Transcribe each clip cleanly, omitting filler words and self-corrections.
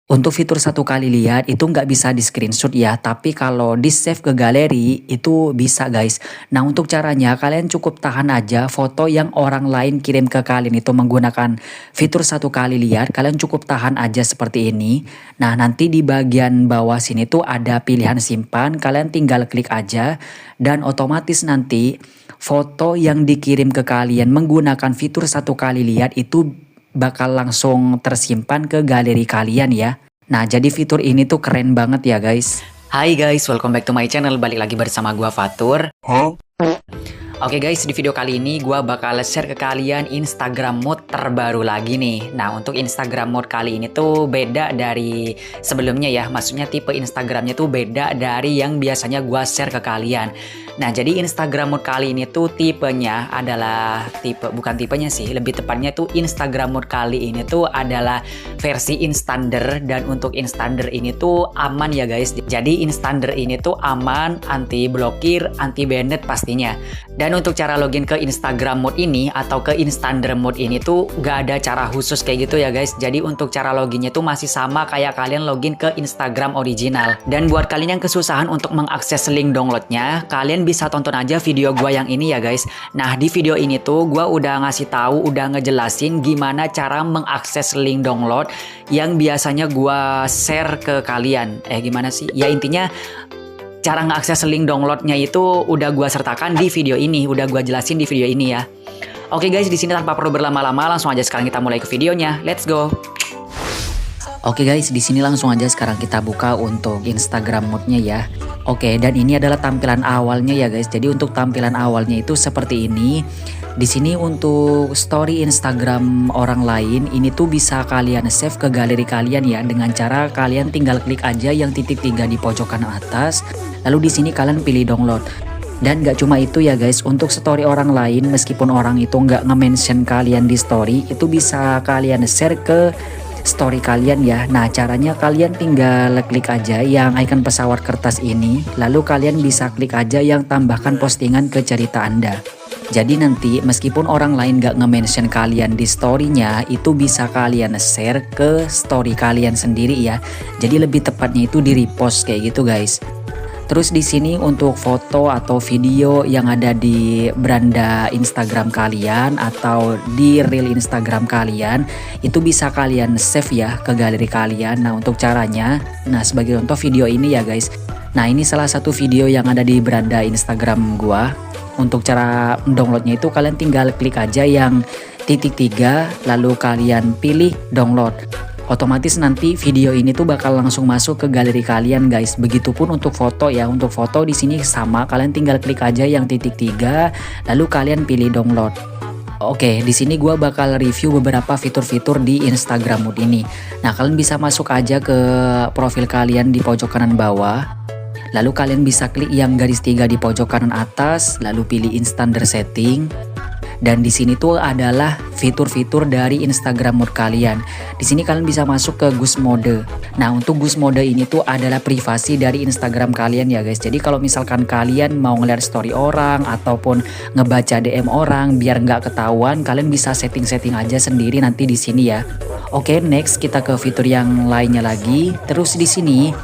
Untuk fitur satu kali lihat itu nggak bisa di screenshot ya, tapi kalau di save ke galeri itu bisa guys. Nah untuk caranya kalian cukup tahan aja foto yang orang lain kirim ke kalian itu menggunakan fitur satu kali lihat, kalian cukup tahan aja seperti ini. Nah nanti di bagian bawah sini tuh ada pilihan simpan, kalian tinggal klik aja dan otomatis nanti foto yang dikirim ke kalian menggunakan fitur satu kali lihat itu bakal langsung tersimpan ke galeri kalian ya. Nah jadi fitur ini tuh keren banget ya guys. Hai guys, welcome back to my channel, balik lagi bersama gua Fatur. Oke guys, di video kali ini gua bakal share ke kalian Instagram mode terbaru lagi nih. Nah untuk Instagram mode kali ini tuh beda dari sebelumnya ya. Maksudnya tipe Instagramnya tuh beda dari yang biasanya gua share ke kalian. Nah jadi Instagram mode kali ini tuh tipenya adalah bukan tipenya sih, lebih tepatnya tuh Instagram mode kali ini tuh adalah versi Instander. Dan untuk Instander ini tuh aman ya guys. Jadi Instander ini tuh aman, anti blokir, anti banned pastinya. Dan untuk cara login ke Instagram mode ini atau ke Instander mode ini tuh gak ada cara khusus kayak gitu ya guys. Jadi untuk cara loginnya tuh masih sama kayak kalian login ke Instagram original. Dan buat kalian yang kesusahan untuk mengakses link downloadnya, kalian bisa tonton aja video gua yang ini ya guys. Nah di video ini tuh gua udah ngasih tahu, udah ngejelasin gimana cara mengakses link download yang biasanya gua share ke kalian. Gimana sih? Ya intinya cara ngakses link downloadnya itu udah gua sertakan di video ini, udah gua jelasin di video ini ya. Oke guys, di sini tanpa perlu berlama-lama langsung aja sekarang kita mulai ke videonya. Let's go. Oke guys, di sini langsung aja sekarang kita buka untuk Instagram mode-nya ya. Oke, dan ini adalah tampilan awalnya ya guys. Jadi untuk tampilan awalnya itu seperti ini. Di sini untuk story Instagram orang lain ini tuh bisa kalian save ke galeri kalian ya dengan cara kalian tinggal klik aja yang titik 3 di pojokan atas. Lalu di sini kalian pilih download. Dan gak cuma itu ya guys, untuk story orang lain meskipun orang itu nggak nge-mention kalian di story, itu bisa kalian share ke story kalian ya. Nah caranya kalian tinggal klik aja yang icon pesawat kertas ini, lalu kalian bisa klik aja yang tambahkan postingan ke cerita Anda. Jadi nanti meskipun orang lain gak nge-mention kalian di story-nya, itu bisa kalian share ke story kalian sendiri ya. Jadi lebih tepatnya itu di repost kayak gitu guys. Terus di sini untuk foto atau video yang ada di beranda Instagram kalian atau di reel Instagram kalian itu bisa kalian save ya ke galeri kalian. Nah untuk caranya, nah sebagai contoh video ini ya guys. Nah ini salah satu video yang ada di beranda Instagram gua. Untuk cara downloadnya itu kalian tinggal klik aja yang titik 3 lalu kalian pilih download. Otomatis nanti video ini tuh bakal langsung masuk ke galeri kalian guys. Begitupun untuk foto ya. Untuk foto di sini sama, kalian tinggal klik aja yang titik 3 lalu kalian pilih download. Oke, di sini gua bakal review beberapa fitur-fitur di Instagram mode ini. Nah, kalian bisa masuk aja ke profil kalian di pojok kanan bawah. Lalu kalian bisa klik yang garis 3 di pojok kanan atas, lalu pilih Instander setting. Dan di sini tuh adalah fitur-fitur dari Instagram mode kalian. Di sini kalian bisa masuk ke Ghost Mode. Nah, untuk Ghost Mode ini tuh adalah privasi dari Instagram kalian ya guys. Jadi kalau misalkan kalian mau ngeliat story orang ataupun ngebaca DM orang biar nggak ketahuan, kalian bisa setting-setting aja sendiri nanti di sini ya. Oke, next kita ke fitur yang lainnya lagi. Terus di sini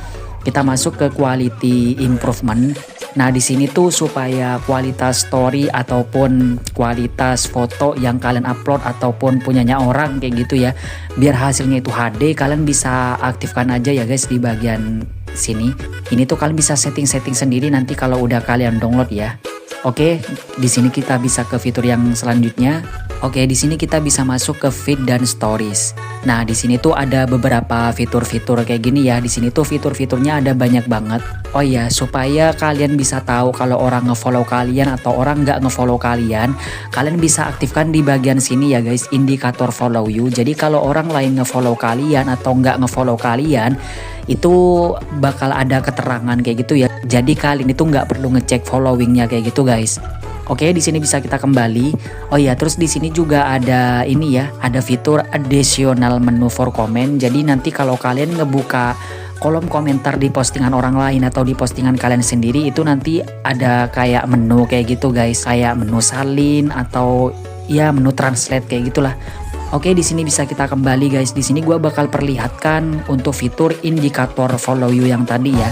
kita masuk ke quality improvement. Nah di sini tuh supaya kualitas story ataupun kualitas foto yang kalian upload ataupun punyanya orang kayak gitu ya, biar hasilnya itu HD, kalian bisa aktifkan aja ya guys di bagian sini. Ini tuh kalian bisa setting-setting sendiri nanti kalau udah kalian download ya. Oke, di sini kita bisa ke fitur yang selanjutnya. Oke, di sini kita bisa masuk ke feed dan stories. Nah, di sini tuh ada beberapa fitur-fitur kayak gini ya. Di sini tuh fitur-fiturnya ada banyak banget. Oh iya, supaya kalian bisa tahu kalau orang ngefollow kalian atau orang nggak ngefollow kalian, kalian bisa aktifkan di bagian sini ya guys, indikator follow you. Jadi kalau orang lain ngefollow kalian atau nggak ngefollow kalian, itu bakal ada keterangan kayak gitu ya. Jadi kalian itu nggak perlu ngecek followingnya kayak gitu guys. Oke, di sini bisa kita kembali. Oh ya, terus di sini juga ada ini ya, ada fitur additional menu for comment. Jadi nanti kalau kalian ngebuka kolom komentar di postingan orang lain atau di postingan kalian sendiri, itu nanti ada kayak menu kayak gitu guys, kayak menu salin atau ya menu translate kayak gitulah. Oke, di sini bisa kita kembali guys. Di sini gua bakal perlihatkan untuk fitur indikator follow you yang tadi ya.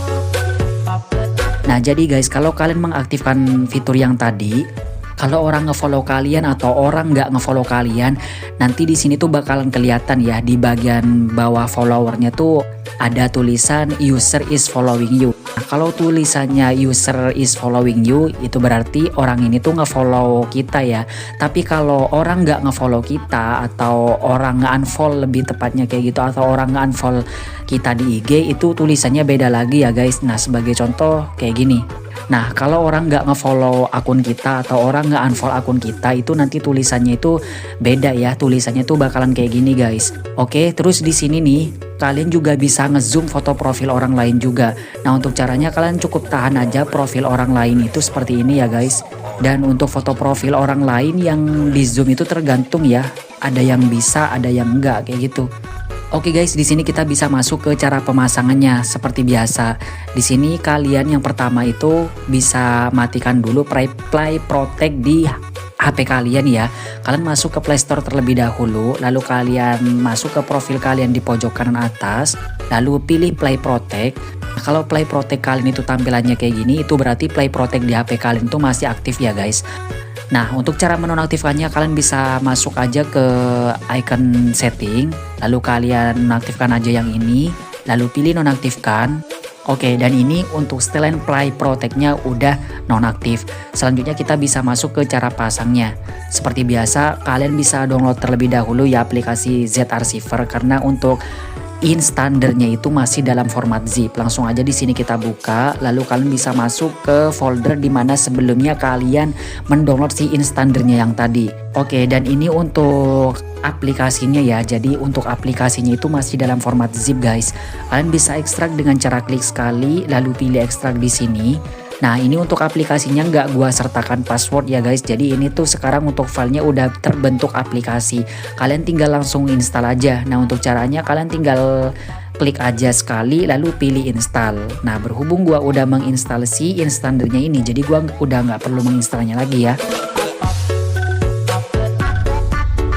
Nah, jadi guys, kalau kalian mengaktifkan fitur yang tadi, kalau orang ngefollow kalian atau orang nggak ngefollow kalian, nanti di sini tuh bakalan kelihatan ya di bagian bawah followernya tuh ada tulisan user is following you. Nah, kalau tulisannya user is following you itu berarti orang ini tuh ngefollow kita ya. Tapi kalau orang nggak ngefollow kita atau orang nge-unfollow lebih tepatnya kayak gitu, atau orang nge-unfollow kita di IG, itu tulisannya beda lagi ya guys. Nah, sebagai contoh kayak gini. Nah, kalau orang nggak ngefollow akun kita atau orang nggak unfollow akun kita, itu nanti tulisannya itu beda ya. Tulisannya tuh bakalan kayak gini guys. Oke, terus di sini nih kalian juga bisa ngezoom foto profil orang lain juga. Nah, untuk caranya kalian cukup tahan aja profil orang lain itu seperti ini ya guys. Dan untuk foto profil orang lain yang di zoom itu tergantung ya. Ada yang bisa, ada yang enggak kayak gitu. Oke guys, di sini kita bisa masuk ke cara pemasangannya seperti biasa. Di sini kalian yang pertama itu bisa matikan dulu Play Protect di HP kalian ya. Kalian masuk ke Play Store terlebih dahulu, lalu kalian masuk ke profil kalian di pojok kanan atas, lalu pilih Play Protect. Nah, kalau Play Protect kalian itu tampilannya kayak gini, itu berarti Play Protect di HP kalian itu masih aktif ya guys. Nah, untuk cara menonaktifkannya kalian bisa masuk aja ke icon setting, lalu kalian nonaktifkan aja yang ini, lalu pilih nonaktifkan. Oke, dan ini untuk setelan Play Protect-nya udah nonaktif. Selanjutnya kita bisa masuk ke cara pasangnya. Seperti biasa, kalian bisa download terlebih dahulu ya aplikasi Z-Archiver, karena untuk instandernya itu masih dalam format zip. Langsung aja di sini kita buka, lalu kalian bisa masuk ke folder dimana sebelumnya kalian mendownload si instandernya yang tadi. Oke, dan ini untuk aplikasinya ya. Jadi untuk aplikasinya itu masih dalam format zip guys. Kalian bisa ekstrak dengan cara klik sekali, lalu pilih ekstrak di sini. Nah, ini untuk aplikasinya nggak gua sertakan password ya guys. Jadi ini tuh sekarang untuk filenya udah terbentuk aplikasi. Kalian tinggal langsung install aja. Nah, untuk caranya kalian tinggal klik aja sekali lalu pilih install. Nah, berhubung gua udah menginstal si instandernya ini, jadi gua udah nggak perlu menginstalnya lagi ya.